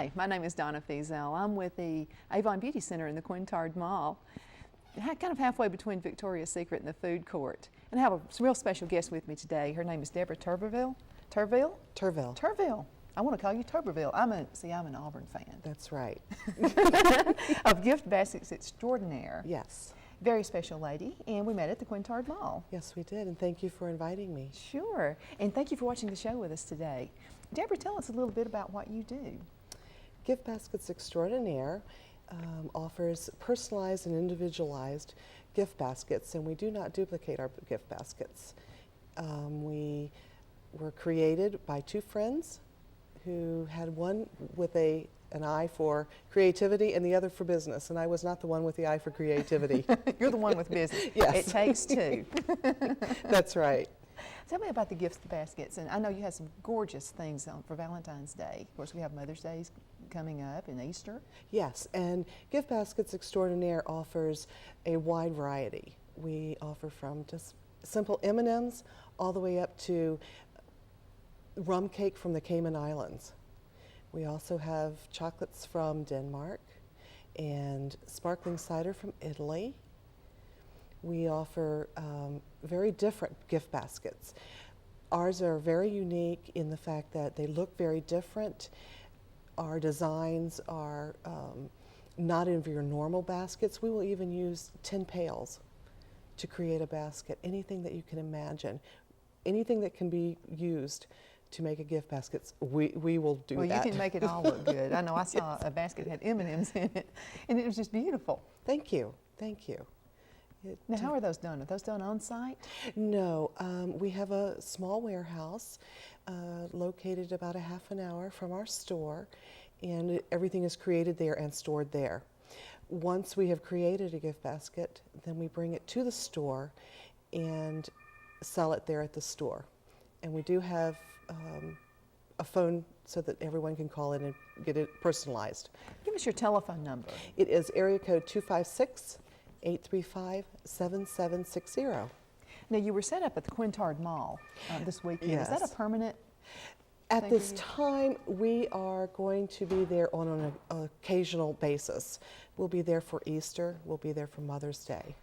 Hi, my name is Donna Feazell. I'm with the Avon Beauty Center in the Quintard Mall, kind of halfway between Victoria's Secret and the food court. And I have a real special guest with me today. Her name is Deborah Turville. Turville? Turville. Turville. I want to call you Turville. I'm an Auburn fan. That's right. Of Gift Baskets Extraordinaire. Yes. Very special lady, and we met at the Quintard Mall. Yes, we did, and thank you for inviting me. Sure, and thank you for watching the show with us today. Deborah, tell us a little bit about what you do. Gift Baskets Extraordinaire offers personalized and individualized gift baskets, and we do not duplicate our gift baskets. We were created by two friends who had one with an eye for creativity and the other for business, and I was not the one with the eye for creativity. You're the one with business. Yes. It takes two. That's right. Tell me about the gift baskets, and I know you have some gorgeous things for Valentine's Day. Of course, we have Mother's Day coming up and Easter. Yes, and Gift Baskets Extraordinaire offers a wide variety. We offer from just simple M&Ms all the way up to rum cake from the Cayman Islands. We also have chocolates from Denmark and sparkling cider from Italy. We offer very different gift baskets. Ours are very unique in the fact that they look very different. Our designs are not in your normal baskets. We will even use tin pails to create a basket, anything that you can imagine. Anything that can be used to make a gift basket, we will do that. Well, you can make it all look good. I know I saw a basket that had M&Ms in it, and it was just beautiful. Thank you, thank you. Now, how are those done? Are those done on site? No, we have a small warehouse located about a half an hour from our store, and everything is created there and stored there. Once we have created a gift basket, then we bring it to the store and sell it there at the store. And we do have a phone so that everyone can call in and get it personalized. Give us your telephone number. It is area code 256-835-7760. Now, you were set up at the Quintard Mall this weekend. Yes. Is that a permanent At thing this for you? time, we are going to be there on an occasional basis. We'll be there for Easter, we'll be there for Mother's Day.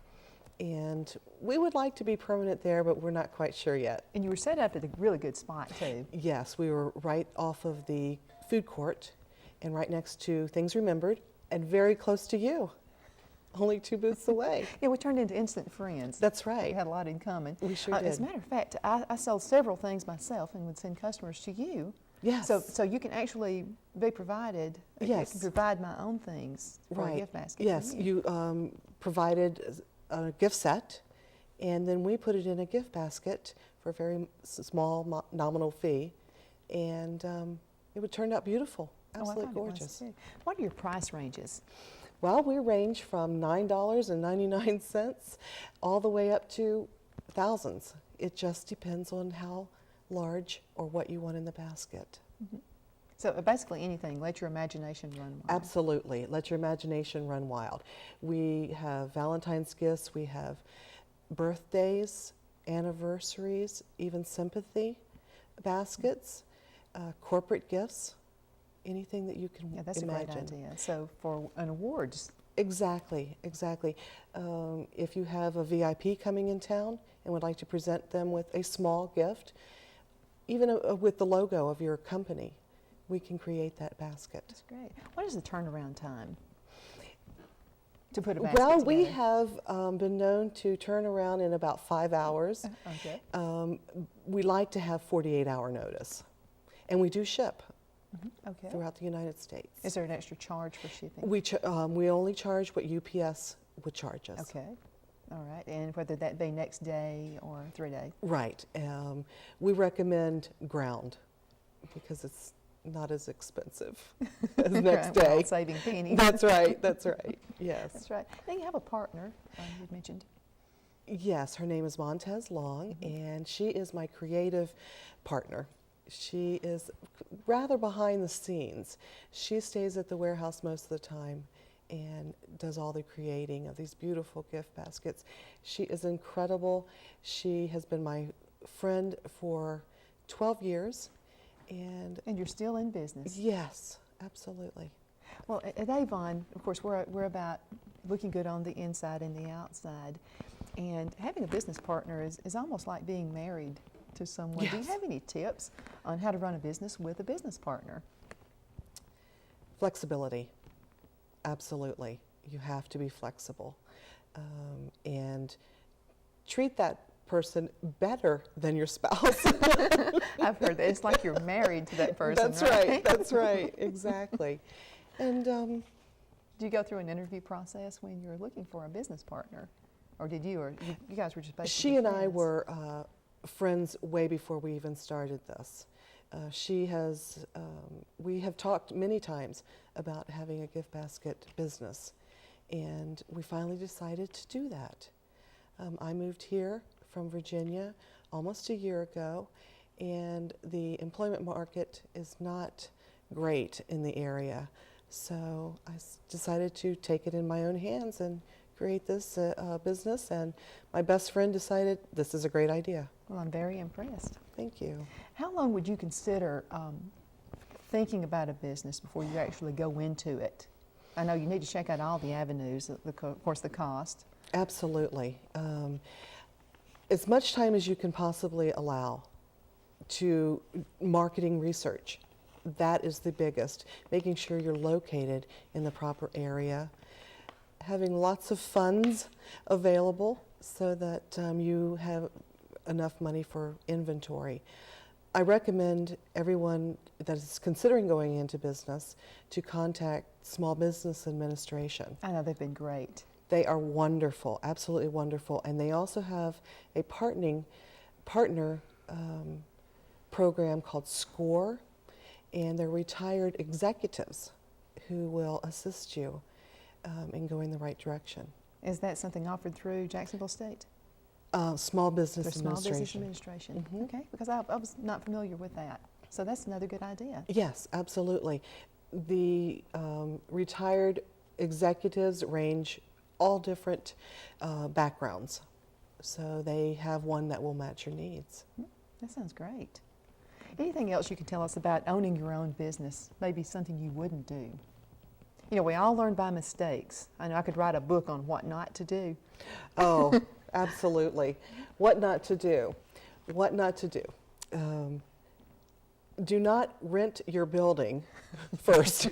And we would like to be permanent there, but we're not quite sure yet. And you were set up at a really good spot, too. Yes, we were right off of the food court and right next to Things Remembered and very close to you, only 2 booths away. Yeah, we turned into instant friends. That's right. We had a lot in common. We sure As a did. matter of fact, I sold several things myself and would send customers to you. Yes. So you can actually be provided. Yes. I can provide my own things for a gift basket. Yes, for you. you provided a gift set, and then we put it in a gift basket for a very small nominal fee, and it would turn out beautiful, absolutely I thought it was gorgeous. too. What are your price ranges? Well, we range from $9.99 all the way up to thousands. It just depends on how large or what you want in the basket. Mm-hmm. So basically anything, let your imagination run wild. Absolutely, let your imagination run wild. We have Valentine's gifts, we have birthdays, anniversaries, even sympathy baskets, corporate gifts, anything that you can imagine. Yeah, that's a great idea. So for an awards. Exactly, exactly. If you have a VIP coming in town and would like to present them with a small gift, even with the logo of your company, we can create that basket. That's great. What is the turnaround time to put a basket Well, together? we have been known to turn around in about 5 hours. Okay. We like to have 48-hour notice, and we do ship Okay. throughout the United States. Is there an extra charge for shipping? We only charge what UPS would charge us. Okay. All right. And whether that be next day or 3 days? Right. We recommend ground because it's not as expensive as next We're all day. saving pennies. That's right. That's right. Yes. That's right. Now you have a partner, you mentioned. Yes, her name is Montez Long, and she is my creative partner. She is rather behind the scenes. She stays at the warehouse most of the time and does all the creating of these beautiful gift baskets. She is incredible. She has been my friend for 12 years. And you're still in business. Yes, Absolutely. Well, at Avon, of course, we're about looking good on the inside and the outside. And having a business partner is almost like being married to someone. Yes. Do you have any tips on how to run a business with a business partner? Flexibility. Absolutely. You have to be flexible. And treat that person better than your spouse. I've heard that. It's like you're married to that person, That's right. That's right. Exactly. And do you go through an interview process when you're looking for a business partner? Or did you, or you guys were just basically she and I friends? were friends way before we even started this. We have talked many times about having a gift basket business, and we finally decided to do that. I moved here from Virginia almost a year ago, and the employment market is not great in the area. So I decided to take it in my own hands and create this business, and my best friend decided this is a great idea. Well, I'm very impressed. Thank you. How long would you consider thinking about a business before you actually go into it? I know you need to check out all the avenues, of course, the cost. Absolutely. As much time as you can possibly allow to marketing research. That is the biggest. Making sure you're located in the proper area. Having lots of funds available so that you have enough money for inventory. I recommend everyone that is considering going into business to contact Small Business Administration. I know they've been great. They are wonderful, absolutely wonderful, and they also have a partner program called SCORE, and they're retired executives who will assist you in going the right direction. Is that something offered through Jacksonville State? Small Business Through Small Business Administration. Administration. Mhm. Okay, because I was not familiar with that. So that's another good idea. Yes, absolutely. The retired executives range all different backgrounds, so they have one that will match your needs. That sounds great. Anything else you can tell us about owning your own business? Maybe something you wouldn't do? You know, we all learn by mistakes. I know I could write a book on what not to do. Oh, absolutely. What not to do. What not to do. Do not rent your building first.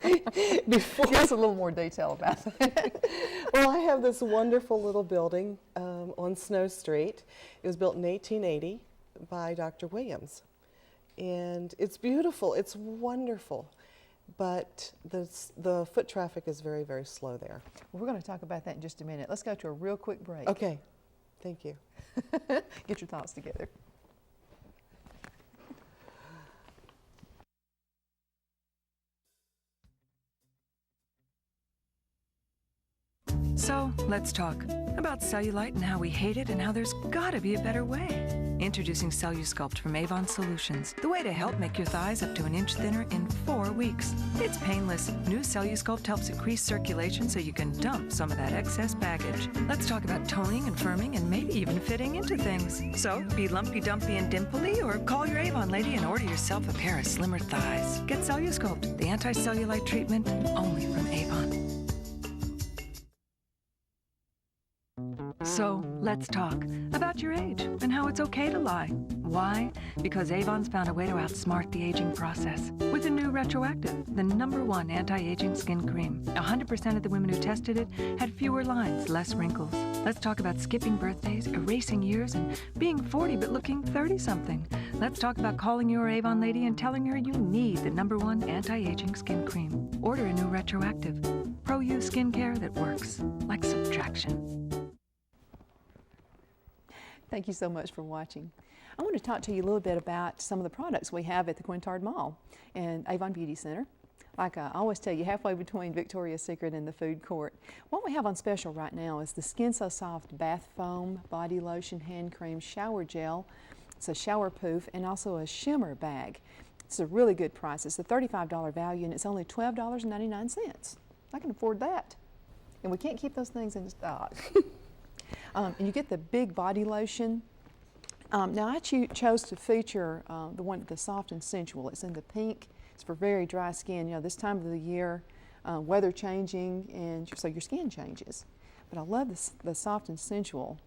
Give us a little more detail about that. Well, I have this wonderful little building on Snow Street. It was built in 1880 by Dr. Williams. And it's beautiful. It's wonderful. But the foot traffic is very, very slow there. Well, we're going to talk about that in just a minute. Let's go to a real quick break. Okay. Thank you. Get your thoughts together. So, let's talk about cellulite and how we hate it and how there's gotta be a better way. Introducing CelluSculpt from Avon Solutions, the way to help make your thighs up to an inch thinner in 4 weeks. It's painless. New CelluSculpt helps increase circulation so you can dump some of that excess baggage. Let's talk about toning and firming and maybe even fitting into things. So, be lumpy, dumpy, and dimply, or call your Avon lady and order yourself a pair of slimmer thighs. Get CelluSculpt, the anti-cellulite treatment, only from Avon. So, let's talk about your age and how it's okay to lie. Why? Because Avon's found a way to outsmart the aging process with a new Retroactive, the #1 anti-aging skin cream. 100% of the women who tested it had fewer lines, less wrinkles. Let's talk about skipping birthdays, erasing years, and being 40 but looking 30-something. Let's talk about calling your Avon lady and telling her you need the #1 anti-aging skin cream. Order a new Retroactive. Pro-U skincare that works like subtraction. Thank you so much for watching. I want to talk to you a little bit about some of the products we have at the Quintard Mall and Avon Beauty Center. Like I always tell you, halfway between Victoria's Secret and the food court. What we have on special right now is the Skin So Soft Bath Foam, Body Lotion, Hand Cream, Shower Gel. It's a shower poof and also a shimmer bag. It's a really good price. It's a $35 value and it's only $12.99. I can afford that. And we can't keep those things in stock. And you get the big body lotion. Now I chose to feature the Soft and Sensual. It's in the pink. It's for very dry skin. You know, this time of the year, weather changing, and so your skin changes. But I love the soft and sensual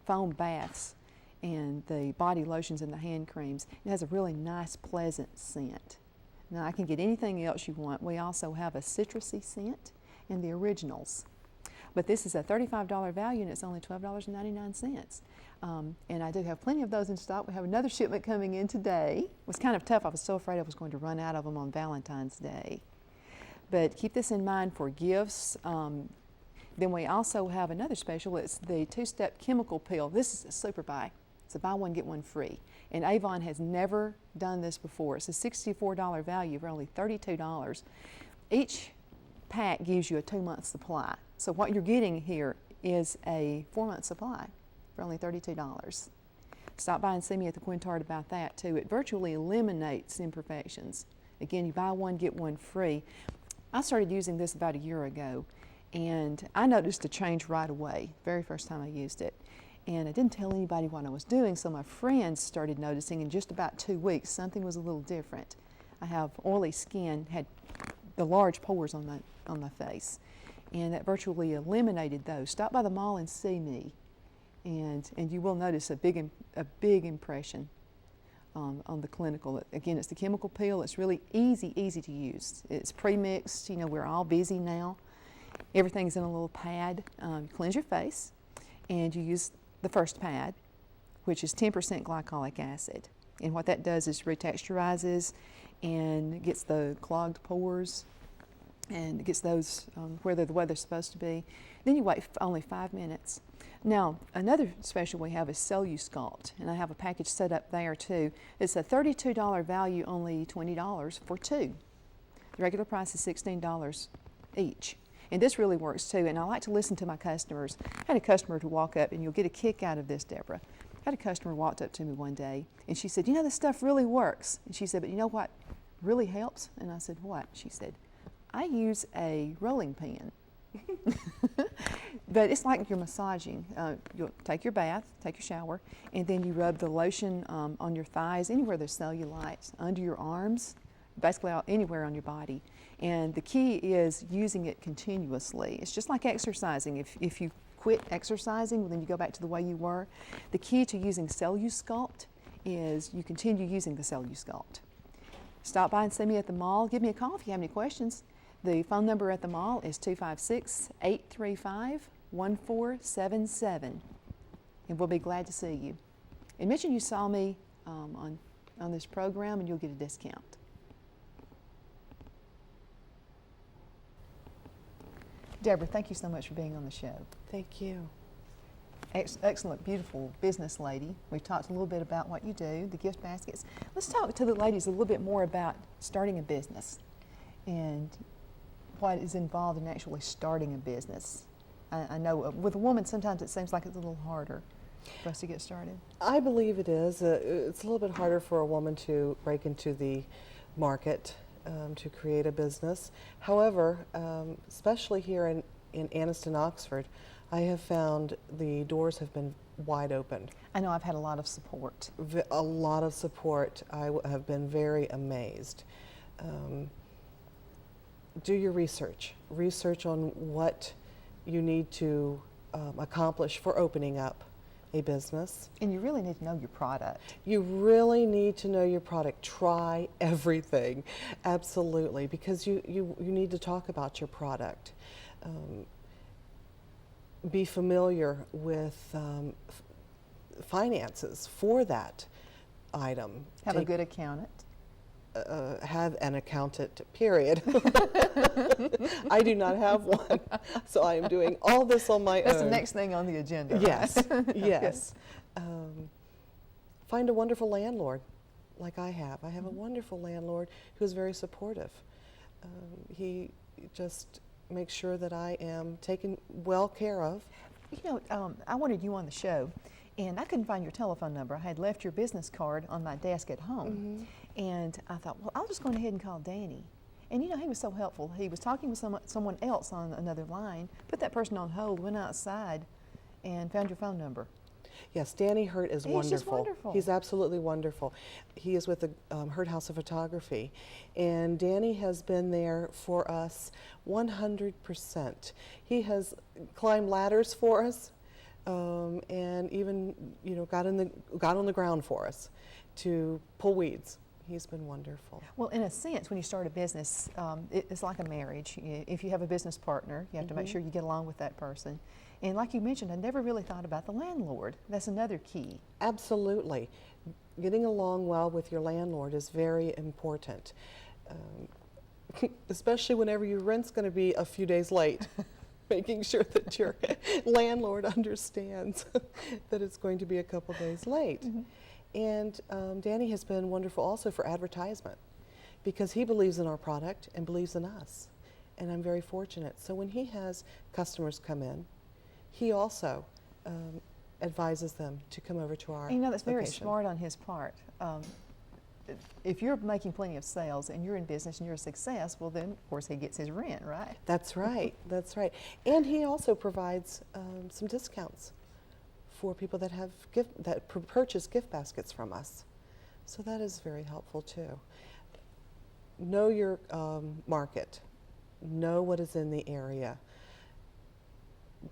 foam baths and the body lotions and the hand creams. It has a really nice, pleasant scent. Now, I can get anything else you want. We also have a citrusy scent and the originals. But this is a $35 value, and it's only $12.99. And I do have plenty of those in stock. We have another shipment coming in today. It was kind of tough. I was so afraid I was going to run out of them on Valentine's Day. But keep this in mind for gifts. Then we also have another special. It's the two-step chemical peel. This is a super buy. It's a buy one, get one free. And Avon has never done this before. It's a $64 value for only $32. Each pack gives you a 2-month supply. So what you're getting here is a 4-month supply for only $32. Stop by and see me at the Quintard about that too. It virtually eliminates imperfections. Again, you buy one, get one free. I started using this about a year ago, and I noticed a change right away, very first time I used it. And I didn't tell anybody what I was doing, so my friends started noticing in just about 2 weeks something was a little different. I have oily skin, had the large pores on my face, and that virtually eliminated those. Stop by the mall and see me, and you will notice a big impression on the clinical. Again, it's the chemical peel. It's really easy to use. It's pre-mixed. You know, we're all busy now. Everything's in a little pad. You cleanse your face, and you use the first pad, which is 10% glycolic acid. And what that does is retexturizes and gets the clogged pores and gets those where the weather's supposed to be. Then you wait only 5 minutes. Now, another special we have is Sculpt, and I have a package set up there too. It's a $32 value, only $20 for 2. The regular price is $16 each. And this really works too, and I like to listen to my customers. I had a customer to walk up, and you'll get a kick out of this, Deborah. I had a customer walked up to me one day, and she said, you know, this stuff really works. And she said, but you know what really helps? And I said, what? She said, I use a rolling pin. But it's like you're massaging. You'll take your bath, take your shower, and then you rub the lotion on your thighs, anywhere there's cellulite, under your arms, basically anywhere on your body. And the key is using it continuously. It's just like exercising. If you quit exercising, then you go back to the way you were. The key to using Sculpt is you continue using the Sculpt. Stop by and see me at the mall. Give me a call if you have any questions. The phone number at the mall is 256-835-1477. And we'll be glad to see you. And mention you saw me on this program, and you'll get a discount. Deborah, thank you so much for being on the show. Thank you. Excellent, beautiful business lady. We've talked a little bit about what you do, the gift baskets. Let's talk to the ladies a little bit more about starting a business and what is involved in actually starting a business. I know with a woman sometimes it seems like it's a little harder for us to get started. I believe it is. It's a little bit harder for a woman to break into the market, to create a business. However, especially here in Anniston, Oxford, I have found the doors have been wide open. I know I've had a lot of support. A lot of support. I have been very amazed. Do your research. Research on what you need to accomplish for opening up a business. And you really need to know your product. You really need to know your product. Try everything, absolutely, because you need to talk about your product. Be familiar with finances for that item. Have a good accountant. Have an accountant, period. I do not have one, so I am doing all this on my own. That's the next thing on the agenda. Yes, right? yes. Find a wonderful landlord like I have. I have a wonderful landlord who's very supportive. He just makes sure that I am taken well care of. You know, I wanted you on the show, and I couldn't find your telephone number. I had left your business card on my desk at home, and I thought, well, I'll just go ahead and call Danny. And you know, he was so helpful. He was talking with someone else on another line, put that person on hold, went outside, and found your phone number. Yes, Danny Hurt is He's wonderful. just wonderful. He's absolutely wonderful. He is with the Hurt House of Photography, and Danny has been there for us 100%. He has climbed ladders for us, and even got on the ground for us to pull weeds. He's been wonderful. Well, in a sense, when you start a business, it's like a marriage. If you have a business partner, you have to make sure you get along with that person. And like you mentioned, I never really thought about the landlord. That's another key. Absolutely. Getting along well with your landlord is very important, especially whenever your rent's going to be a few days late. Making sure that your landlord understands that it's going to be a couple days late. And Danny has been wonderful also for advertisement, because he believes in our product and believes in us. And I'm very fortunate. So when he has customers come in, he also advises them to come over to our That's very location. smart on his part. If you're making plenty of sales and you're in business and you're a success, well then, of course, he gets his rent, right? That's right. That's right. And he also provides some discounts for people that have purchase gift baskets from us. So that is very helpful too. Know your market. Know what is in the area.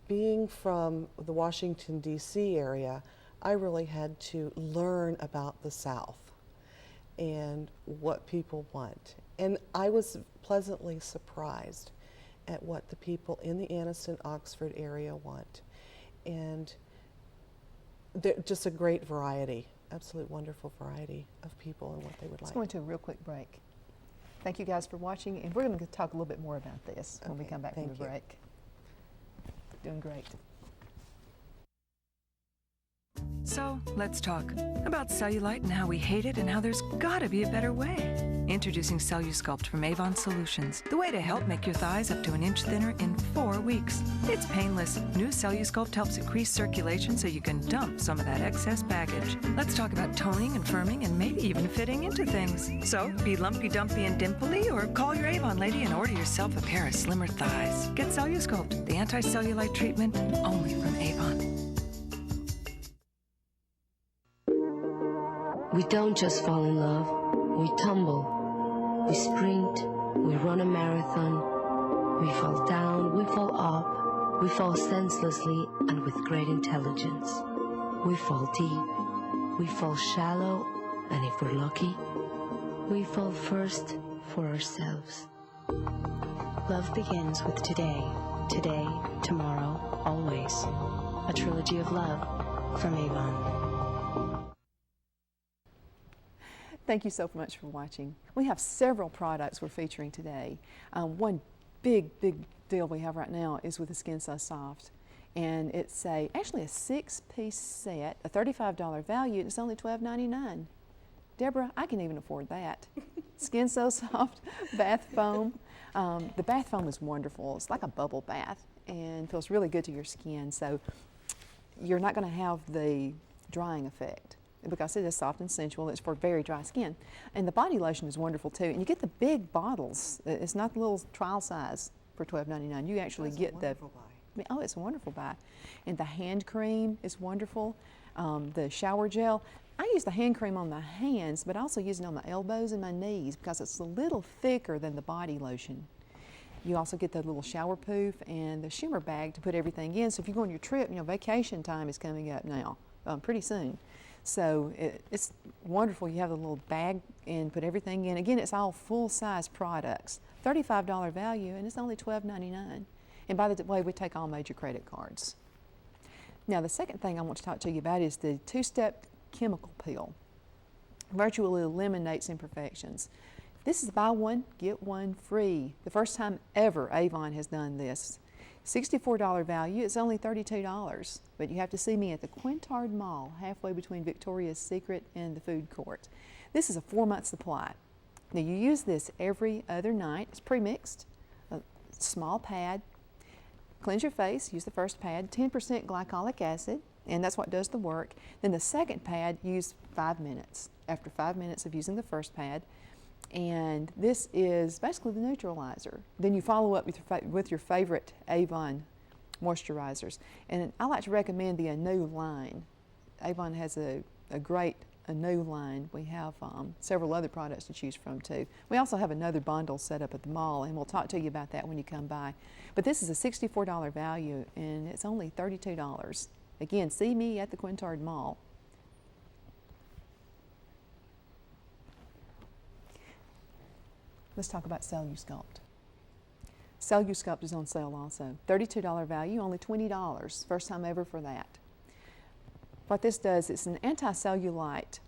Being from the Washington, D.C. area, I really had to learn about the South and what people want. And I was pleasantly surprised at what the people in the Anniston-Oxford area want. And they're just a great variety, absolute wonderful variety of people and what they would Let's like. go into a real quick break. Thank you guys for watching, and we're going to talk a little bit more about this when we Okay, come back from the thank you. break. Doing great. So, let's talk about cellulite and how we hate it and how there's gotta be a better way. Introducing CelluSculpt from Avon Solutions, the way to help make your thighs up to an inch thinner in 4 weeks. It's painless. New CelluSculpt helps increase circulation so you can dump some of that excess baggage. Let's talk about toning and firming and maybe even fitting into things. So, be lumpy, dumpy, and dimply, or call your Avon lady and order yourself a pair of slimmer thighs. Get CelluSculpt, the anti-cellulite treatment, only from Avon. We don't just fall in love, we tumble, we sprint, we run a marathon, we fall down, we fall up, we fall senselessly and with great intelligence. We fall deep, we fall shallow, and if we're lucky, we fall first for ourselves. Love begins with today, tomorrow, always. A trilogy of love from Avon. Thank you so much for watching. We have several products we're featuring today. One big deal we have right now is with the Skin So Soft. And it's actually a 6-piece set, a $35 value, and it's only $12.99. Deborah, I can even afford that. Skin So Soft bath foam. The bath foam is wonderful. It's like a bubble bath and feels really good to your skin. So you're not going to have the drying effect, because it is soft and sensual. It's for very dry skin. And the body lotion is wonderful too. And you get the big bottles. It's not the little trial size for $12.99. You actually That's a get the, wonderful buy. oh, it's a wonderful buy. And the hand cream is wonderful. The shower gel. I use the hand cream on my hands, but I also use it on my elbows and my knees because it's a little thicker than the body lotion. You also get the little shower poof and the shimmer bag to put everything in. So if you go on your trip, vacation time is coming up now, pretty soon. So it's wonderful. You have a little bag and put everything in. Again, it's all full-size products. $35 value, and it's only $12.99. And by the way, we take all major credit cards. Now, the second thing I want to talk to you about is the 2-step chemical peel. Virtually eliminates imperfections. This is buy one, get one free. The first time ever Avon has done this. $64 value, it's only $32, but you have to see me at the Quintard Mall, halfway between Victoria's Secret and the food court. This is a 4-month supply. Now you use this every other night. It's pre-mixed, a small pad. Cleanse your face, use the first pad, 10% glycolic acid, and that's what does the work. Then the second pad, use 5 minutes. After 5 minutes of using the first pad, and this is basically the neutralizer. Then you follow up with your favorite Avon moisturizers. And I like to recommend the Anew line. Avon has a great new line. We have several other products to choose from too. We also have another bundle set up at the mall, and we'll talk to you about that when you come by. But this is a $64 value, and it's only $32. Again, see me at the Quintard Mall. Let's talk about CelluSculpt. CelluSculpt is on sale also. $32 value, only $20. First time ever for that. What this does, it's an anti-cellulite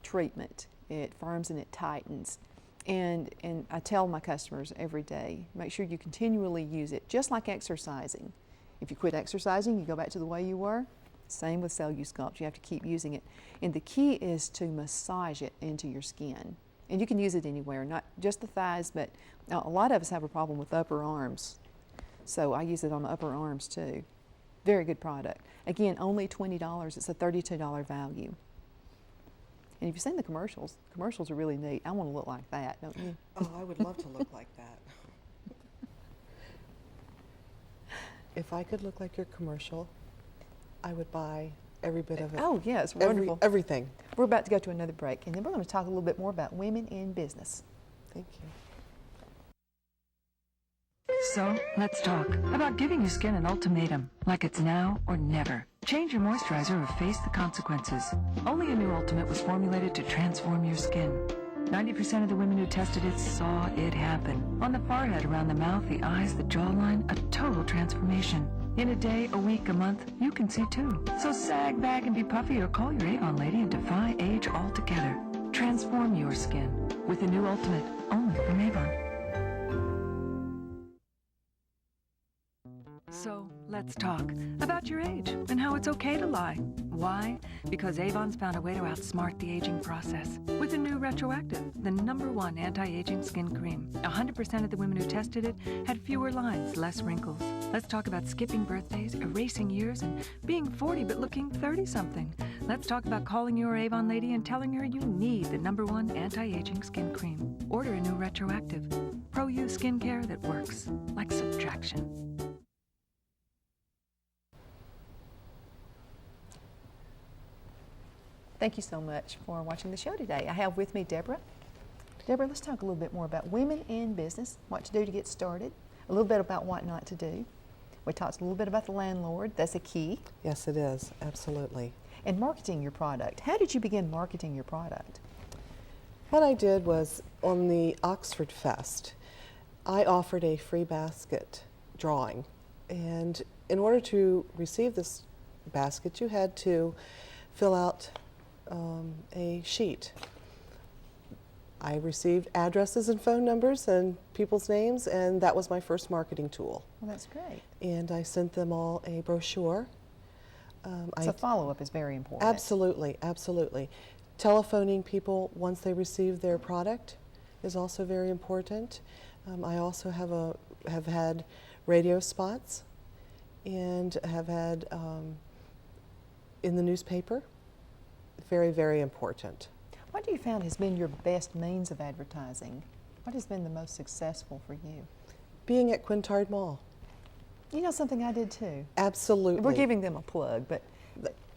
treatment. It firms and it tightens. And I tell my customers every day, make sure you continually use it, just like exercising. If you quit exercising, you go back to the way you were. Same with CelluSculpt. You have to keep using it. And the key is to massage it into your skin. And you can use it anywhere, not just the thighs, but a lot of us have a problem with upper arms. So I use it on the upper arms too. Very good product. Again, only $20. It's a $32 value. And if you've seen the commercials are really neat. I want to look like that, don't you? Oh, I would love to look like that. If I could look like your commercial, I would buy every bit of it. Oh, yeah, it's wonderful. Everything. We're about to go to another break, and then we're going to talk a little bit more about women in business. Thank you. So, let's talk about giving your skin an ultimatum, like it's now or never. Change your moisturizer or face the consequences. Only a new Ultimate was formulated to transform your skin. 90% of the women who tested it saw it happen. On the forehead, around the mouth, the eyes, the jawline, a total transformation. In a day, a week, a month, you can see too. So sag back and be puffy or call your Avon lady and defy age altogether. Transform your skin with the new Ultimate, only from Avon. So, let's talk about your age and how it's okay to lie. Why? Because Avon's found a way to outsmart the aging process with a new Retroactive, the #1 anti-aging skin cream. 100% of the women who tested it had fewer lines, less wrinkles. Let's talk about skipping birthdays, erasing years, and being 40 but looking 30-something. Let's talk about calling your Avon lady and telling her you need the #1 anti-aging skin cream. Order a new Retroactive. Pro-U skincare that works like subtraction. Thank you so much for watching the show today. I have with me Deborah. Deborah, let's talk a little bit more about women in business, what to do to get started, a little bit about what not to do. We talked a little bit about the landlord. That's a key. Yes, it is. Absolutely. And marketing your product. How did you begin marketing your product? What I did was on the Oxford Fest, I offered a free basket drawing. And in order to receive this basket, you had to fill out a sheet. I received addresses and phone numbers and people's names, and that was my first marketing tool. Well, that's great. And I sent them all a brochure. So follow-up is very important. Absolutely, absolutely. Telephoning people once they receive their product is also very important. I also have had radio spots and have had in the newspaper. Very, very important. What do you find has been your best means of advertising? What has been the most successful for you? Being at Quintard Mall. You know something I did too. Absolutely. We're giving them a plug, but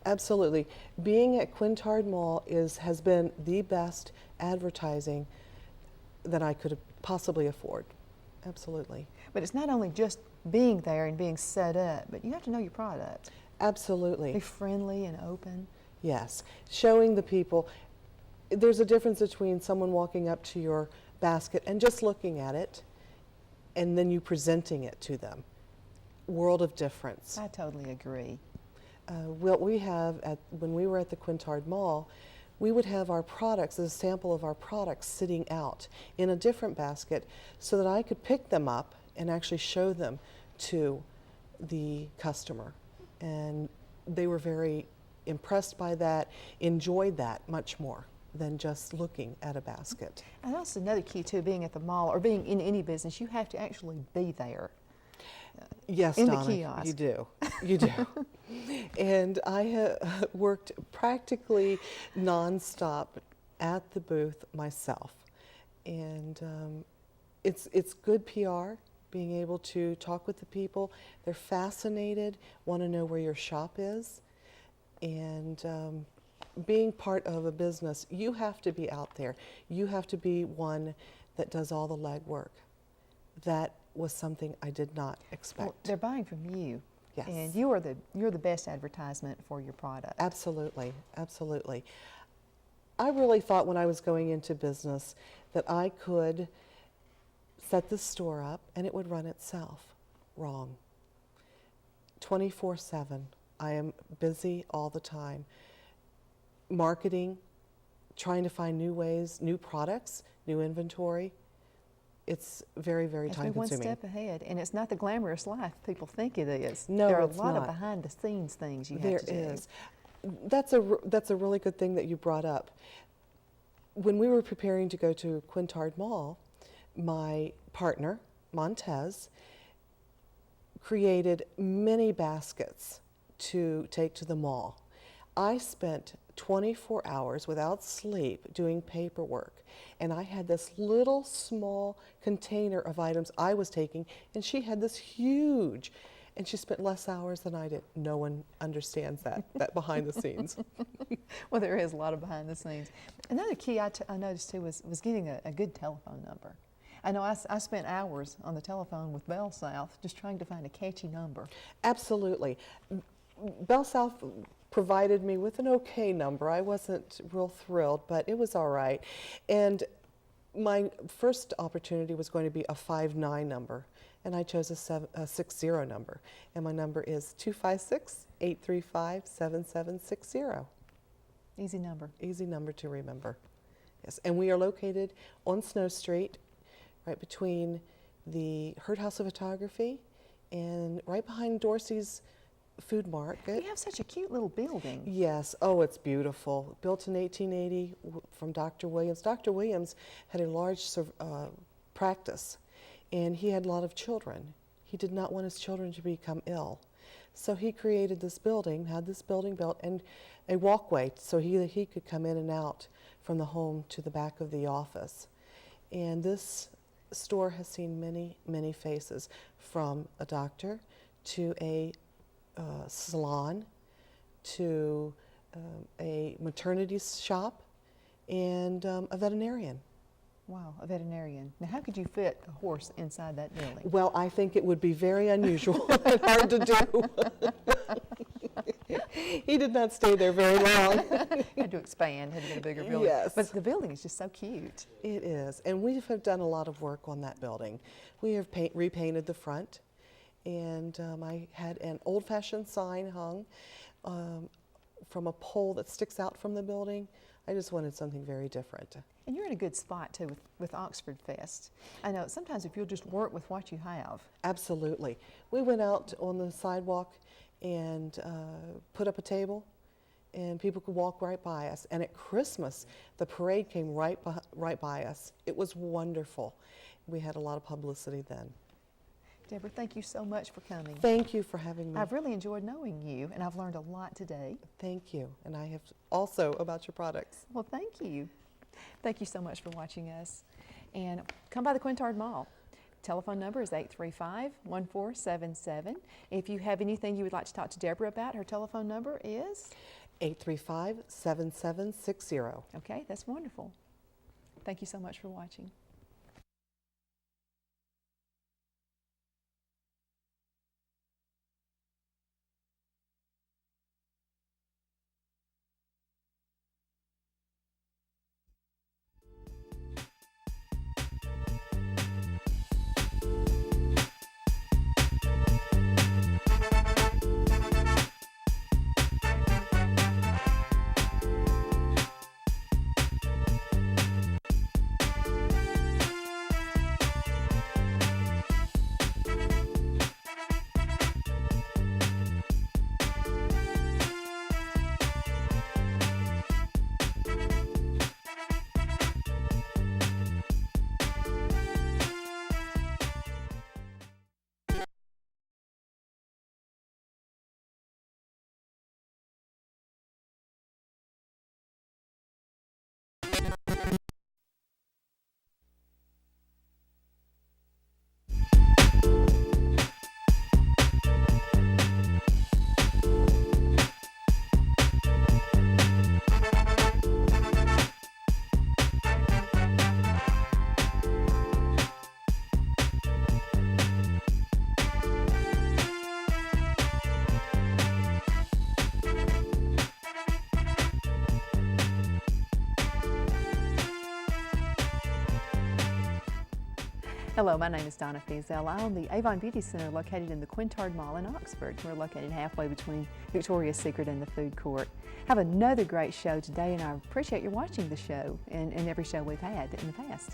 absolutely. Being at Quintard Mall has been the best advertising that I could possibly afford. Absolutely. But it's not only just being there and being set up, but you have to know your product. Absolutely. Be friendly and open. Yes. Showing the people. There's a difference between someone walking up to your basket and just looking at it and then you presenting it to them. World of difference. I totally agree. What we have when we were at the Quintard Mall, we would have our products, a sample of our products sitting out in a different basket so that I could pick them up and actually show them to the customer. And they were very impressed by that, enjoyed that much more than just looking at a basket. And also another key too, being at the mall or being in any business, you have to actually be there. Yes, in Donna, the kiosk. You do. You do. And I have worked practically nonstop at the booth myself. And it's good PR, being able to talk with the people. They're fascinated, want to know where your shop is. And being part of a business, you have to be out there. You have to be one that does all the legwork. That was something I did not expect. Well, they're buying from you. Yes. And you're the best advertisement for your product. Absolutely, absolutely. I really thought when I was going into business that I could set this store up and it would run itself. Wrong. 24/7. I am busy all the time. Marketing, trying to find new ways, new products, new inventory. It's very, very time One consuming. step ahead, and it's not the glamorous life people think it is. No, there are it's a lot of not. behind the scenes things you There have to do. is. That's a really good thing that you brought up. When we were preparing to go to Quintard Mall, my partner, Montez, created many baskets to take to the mall. I spent 24 hours without sleep doing paperwork, and I had this little small container of items I was taking, and she had this huge, and she spent less hours than I did. No one understands that behind the scenes. Well, there is a lot of behind the scenes. Another key I noticed too was getting a good telephone number. I know I spent hours on the telephone with Bell South just trying to find a catchy number. Absolutely. Bell South provided me with an okay number. I wasn't real thrilled, but it was all right. And my first opportunity was going to be a 5-9 number, and I chose a 6-0 number. And my number is 256-835-7760. Easy number. Easy number to remember. Yes, and we are located on Snow Street, right between the Hurt House of Photography and right behind Dorsey's Food Market. You have such a cute little building. Yes, oh, it's beautiful. Built in 1880 from Dr. Williams. Dr. Williams had a large practice, and he had a lot of children. He did not want his children to become ill. So he created this building, had this building built, and a walkway so he could come in and out from the home to the back of the office. And this store has seen many, many faces, from a doctor to a salon to a maternity shop and a veterinarian. Wow, a veterinarian. Now, how could you fit a horse inside that building? Well, I think it would be very unusual and hard to do. He did not stay there very long. Had to expand, had to get a bigger building. Yes. But the building is just so cute. It is, and we have done a lot of work on that building. We have repainted the front, and I had an old-fashioned sign hung from a pole that sticks out from the building. I just wanted something very different. And you're in a good spot, too, with Oxford Fest. I know sometimes if you'll just work with what you have. Absolutely. We went out on the sidewalk and put up a table, and people could walk right by us. And at Christmas, the parade came right by us. It was wonderful. We had a lot of publicity then. Deborah, thank you so much for coming. Thank you for having me. I've really enjoyed knowing you, and I've learned a lot today. Thank you. And I have also about your products. Well, thank you. Thank you so much for watching us. And come by the Quintard Mall. Telephone number is 835-1477. If you have anything you would like to talk to Deborah about, her telephone number is? 835-7760. Okay, that's wonderful. Thank you so much for watching. Hello, my name is Donna Feazell. I own the Avon Beauty Center located in the Quintard Mall in Oxford. We're located halfway between Victoria's Secret and the food court. Have another great show today, and I appreciate you watching the show and every show we've had in the past.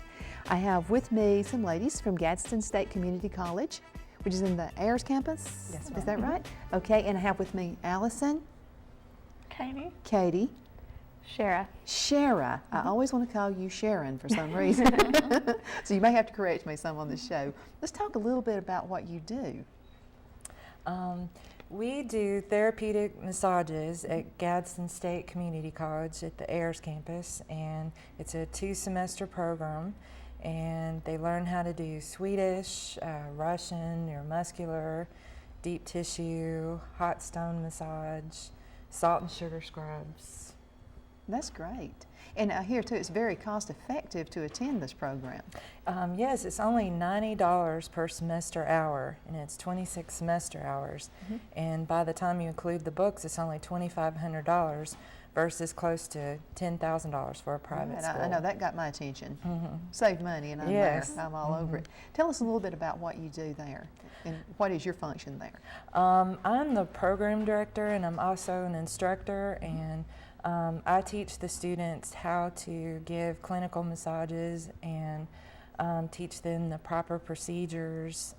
I have with me some ladies from Gadsden State Community College, which is in the Ayers campus. Yes, Is that right? Okay, and I have with me Allison, Katie, Shara. I always want to call you Sharon for some reason. So you may have to correct me some on the show. Let's talk a little bit about what you do. We do therapeutic massages at Gadsden State Community College at the Ayers campus, and it's a 2-semester program, and they learn how to do Swedish, Russian, neuromuscular, deep tissue, hot stone massage, salt and sugar scrubs. That's great. And here too, it's very cost effective to attend this program. Yes, it's only $90 per semester hour, and it's 26 semester hours. And by the time you include the books, it's only $2,500 versus close to $10,000 for a private school. I know that got my attention. Save money, and I'm Yes. there. I'm all over it. Tell us a little bit about what you do there, and what is your function there? I'm the program director, and I'm also an instructor, and I teach the students how to give clinical massages and teach them the proper procedures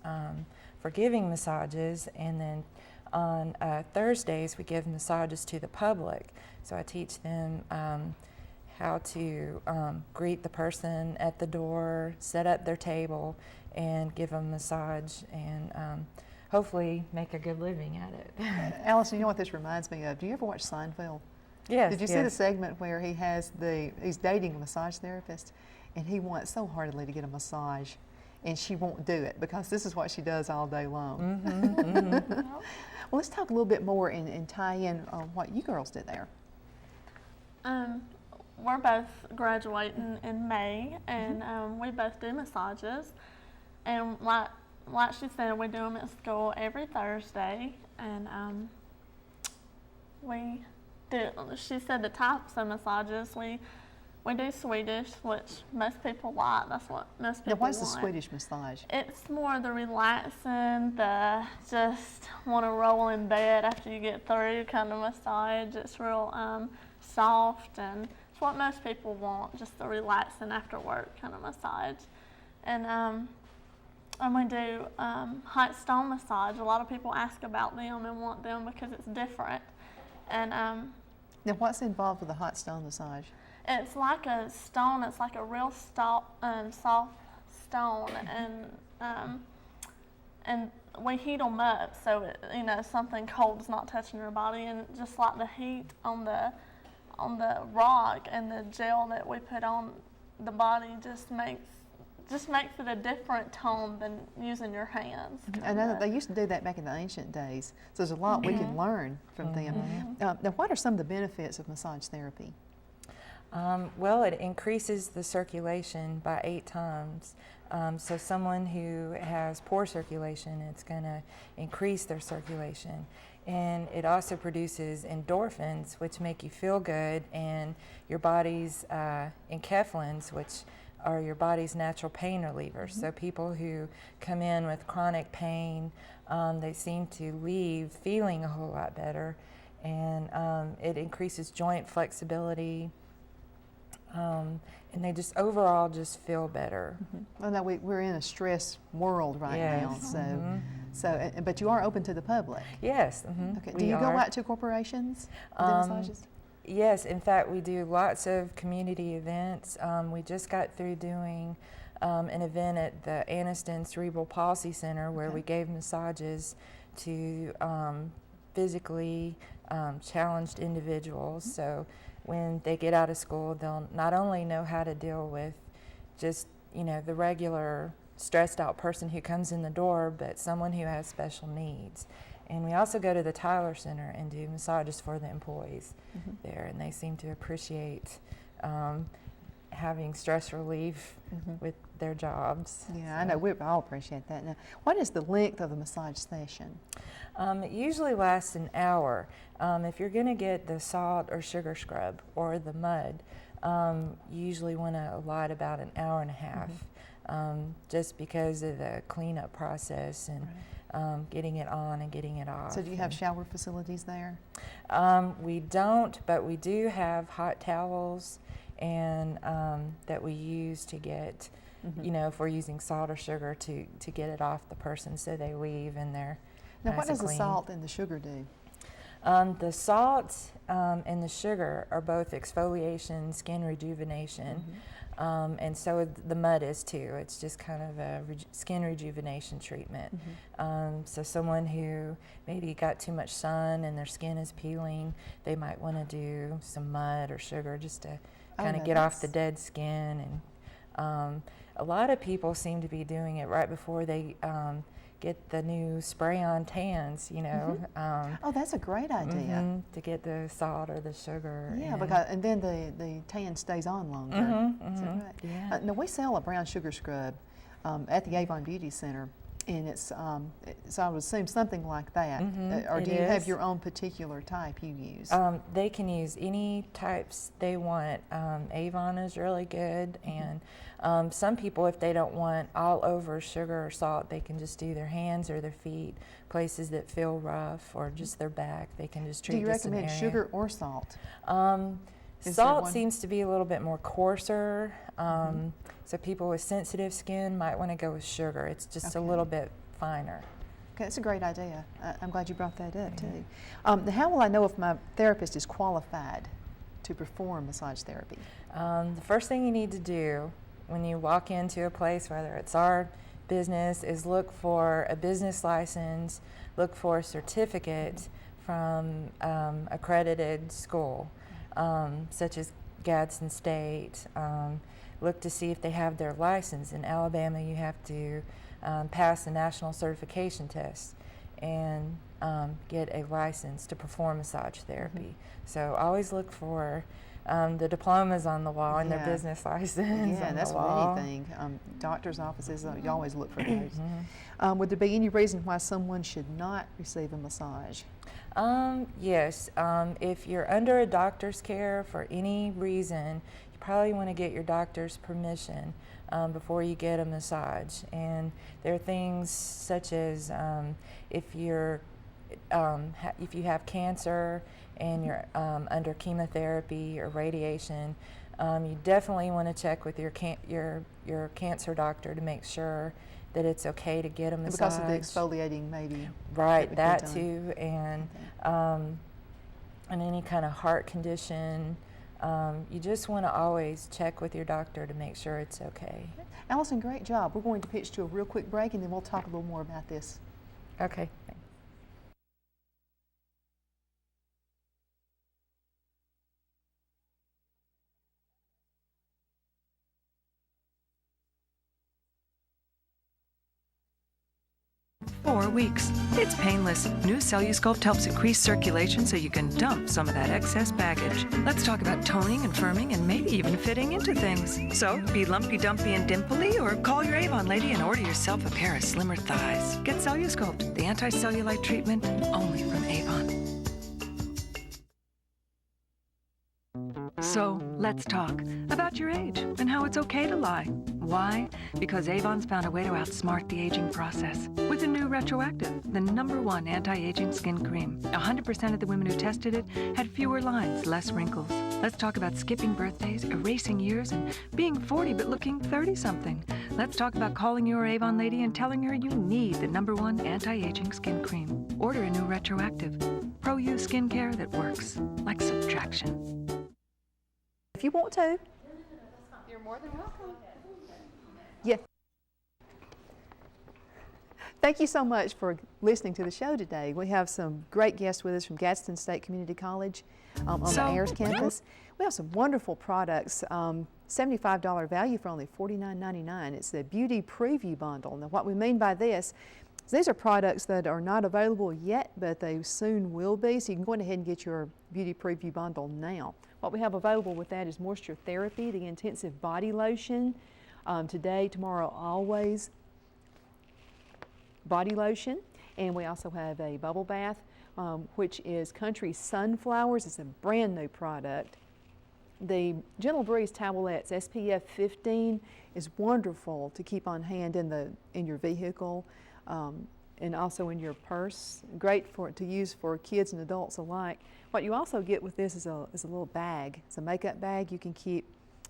for giving massages. And then on Thursdays, we give massages to the public. So I teach them how to greet the person at the door, set up their table, and give them a massage, and hopefully make a good living at it. Allison, you know what this reminds me of? Do you ever watch Seinfeld? Yes. Did you see the segment where he's dating a massage therapist, and he wants so heartily to get a massage, and she won't do it because this is what she does all day long. Well, let's talk a little bit more and tie in on what you girls did there. We're both graduating in May, and we both do massages. And like she said, we do them at school every Thursday, and we do. She said the types of massages we do Swedish, which most people like. That's what most people Now, what's want. the Swedish massage? It's more the relaxing, the just want to roll in bed after you get through kind of massage. It's real soft, and it's what most people want, just the relaxing after work kind of massage. And we do hot stone massage. A lot of people ask about them and want them because it's different. And Now, what's involved with the hot stone massage? it's like a stone. It's like a real soft stone, and we heat them up so something cold's not touching your body, and just like the heat on the rock and the gel that we put on the body just makes it a different tone than using your hands. I know that they used to do that back in the ancient days, so there's a lot we can learn from them. Now, what are some of the benefits of massage therapy? Well, it increases the circulation by 8 times. So someone who has poor circulation, it's going to increase their circulation. And it also produces endorphins, which make you feel good, and your body's enkephalins, which are your body's natural pain relievers. So people who come in with chronic pain, they seem to leave feeling a whole lot better. And it increases joint flexibility. And they just overall just feel better. Well, now we're in a stress world right now, so but you are open to the public. Yes. Okay. Do you go out to corporations with the massages? Yes, in fact, we do lots of community events. We just got through doing an event at the Anniston Cerebral Palsy Center where we gave massages to physically challenged individuals. So when they get out of school, they'll not only know how to deal with just, the regular stressed out person who comes in the door, but someone who has special needs. And we also go to the Tyler Center and do massages for the employees there, and they seem to appreciate having stress relief with their jobs. Yeah, I know we all appreciate that. Now, what is the length of the massage session? It usually lasts an hour. If you're going to get the salt or sugar scrub or the mud, usually want to allot about an hour and a half, just because of the cleanup process and getting it on and getting it off. So do you have shower facilities there? We don't, but we do have hot towels and that we use to get, you know, if we're using salt or sugar to get it off the person so they leave and they're Now, nice what and does the clean. salt and the sugar do? The salt and the sugar are both exfoliation, skin rejuvenation, and so the mud is too. It's just kind of a skin rejuvenation treatment. So someone who maybe got too much sun and their skin is peeling, they might want to do some mud or sugar just to kind of get off the dead skin. And a lot of people seem to be doing it right before they get the new spray-on tans, you know. Oh, that's a great idea. To get the salt or the sugar. Yeah, in. because and then the tan stays on longer. Is that right? Yeah. Now we sell a brown sugar scrub at the Avon Beauty Center, and it's so I would assume something like that. Or do you have your own particular type you use? They can use any types they want. Avon is really good, and some people, if they don't want all over sugar or salt, they can just do their hands or their feet, places that feel rough, or just their back. They can just treat. Do you just an recommend area. sugar or salt? Salt seems to be a little bit more coarser, so people with sensitive skin might want to go with sugar. It's just a little bit finer. Okay, that's a great idea. I'm glad you brought that up too. How will I know if my therapist is qualified to perform massage therapy? The first thing you need to do when you walk into a place, whether it's our business, is look for a business license, look for a certificate from accredited school, such as Gadsden State. Look to see if they have their license. In Alabama, you have to pass the national certification test and get a license to perform massage therapy. So always look for the diplomas on the wall and their business license Yeah, on that's the wall. with anything. Doctor's offices, you always look for those. Would there be any reason why someone should not receive a massage? Yes, if you're under a doctor's care for any reason, you probably want to get your doctor's permission before you get a massage. And there are things such as if you have cancer and you're under chemotherapy or radiation, you definitely want to check with your cancer doctor to make sure that it's okay to get a massage. Because of the exfoliating, maybe. Right, that too, and any kind of heart condition. You just want to always check with your doctor to make sure it's okay. Allison, great job. We're going to pitch to a real quick break, and then we'll talk a little more about this. Okay. 4 weeks. It's painless. New CelluSculpt helps increase circulation so you can dump some of that excess baggage. Let's talk about toning and firming and maybe even fitting into things. So, be lumpy, dumpy, and dimply, or call your Avon lady and order yourself a pair of slimmer thighs. Get CelluSculpt, the anti-cellulite treatment only from Avon. So, let's talk about your age and how it's okay to lie. Why? Because Avon's found a way to outsmart the aging process with a new retroactive, the #1 anti-aging skin cream. 100% of the women who tested it had fewer lines, less wrinkles. Let's talk about skipping birthdays, erasing years, and being 40 but looking 30-something. Let's talk about calling your Avon lady and telling her you need the #1 anti-aging skin cream. Order a new retroactive. Pro-use skincare that works like subtraction. If you want to. You're more than welcome. Yeah. Thank you so much for listening to the show today. We have some great guests with us from Gadsden State Community College on the Ayers campus. We have some wonderful products, $75 value for only $49.99. It's the Beauty Preview Bundle. Now what we mean by this is these are products that are not available yet, but they soon will be, so you can go ahead and get your Beauty Preview Bundle now. What we have available with that is Moisture Therapy, the intensive body lotion, today, tomorrow, always body lotion, and we also have a bubble bath, which is Country Sunflowers. It's a brand new product. The Gentle Breeze Towelettes SPF 15 is wonderful to keep on hand in your vehicle and also in your purse. Great to use for kids and adults alike. What you also get with this is a little bag. It's a makeup bag you can keep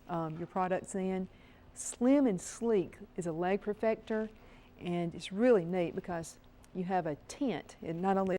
your products in. Slim and Sleek is a leg perfector, and it's really neat because you have a tint. It not only